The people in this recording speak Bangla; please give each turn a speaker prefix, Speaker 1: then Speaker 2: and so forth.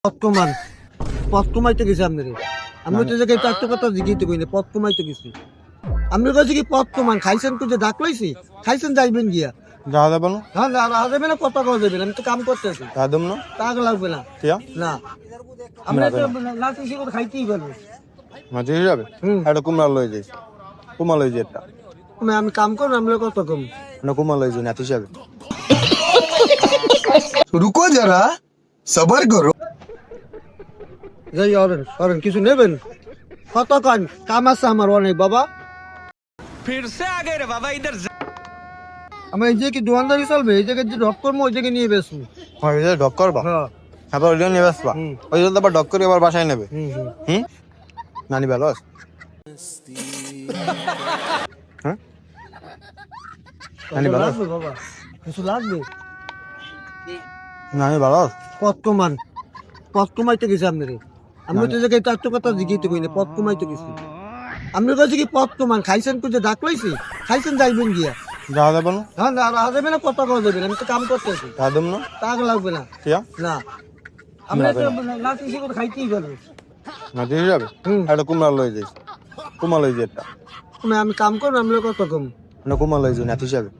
Speaker 1: পথ পথ কমাইতে গেছি আপনারে। আমি তো জায়গায় তো একটা কথা জিজ্ঞাসা করি না, পথ কমাইতে গেছি। আপনি কাছে কি পথ কমান খাইছেন তো যে ডাক লাইছি, খাইছেন যাইবেন গিয়া।
Speaker 2: যাওয়া যাবে না,
Speaker 1: হ্যাঁ না যাবে না, কথা কওয়া যাবে না, আমি তো কাম করতেছি।
Speaker 2: যাওয়া দেব না।
Speaker 1: টাকা লাগবে না
Speaker 2: টিয়া
Speaker 1: না, আপনি তো লাঠি শিকড় খাইতেই পারবেন।
Speaker 2: মাঝে যাবে একটা কুমড়া লয়ে যাইস, কুমা লয়ে যাই একটা
Speaker 1: আমি কাম করুন, আমি কত কম।
Speaker 2: না কুমা লয়ে যাই নাতি হিসাবে।
Speaker 3: रुको जरा सबर करो।
Speaker 1: যাই অরেন অরেন কিছু নেবেন, কত কান কাম আছে আমার অনেক বাবা।
Speaker 4: फिर से आ गए रे बाबा इधर।
Speaker 1: আমি এই যে কি দোকানদারি চলবে, এই জায়গায় যে ডক করবো ওই জায়গায় নিয়ে বেসবো।
Speaker 2: হয় ওই ডক করবা,
Speaker 1: হ্যাঁ
Speaker 2: তারপর ওই নিয়ে আসবা, ওই জন্য আবার ডক করে আবার বাসায় নেবে। হুম নানি ভালো আছে? হ্যাঁ নানি ভালো আছে?
Speaker 1: লাগবে বাবা, কিছু লাগবে।
Speaker 2: নানি ভালো আছে?
Speaker 1: পথ কমাইতে গেছি আপনারে। আমি তো জায়গায় তো একটা কথা জিজ্ঞাসা করি না, পথ কমাইতে গেছি। আপনার কাছে কি পথ কমান খাইছেন তো যে ডাক লাইছি, খাইছেন যাইবেন গিয়া।
Speaker 2: যাওয়া যাবে না,
Speaker 1: হ্যাঁ না যাবে না, কথা কওয়া যাবে না, আমি তো কাম করতেছি।
Speaker 2: যাওয়া দেব না।
Speaker 1: টাকা লাগবে না
Speaker 2: টিয়া
Speaker 1: না, আপনি তো লাঠি শিকড় খাইতেই পারবেন।
Speaker 2: মাঝে যাবে একটা কুমড়া লয়ে যাইস, কুমা লয়ে যাই একটা
Speaker 1: আমি কাম করুন, আমি কত কম।
Speaker 2: না কুমা লয়ে যাই নাতি হিসাবে।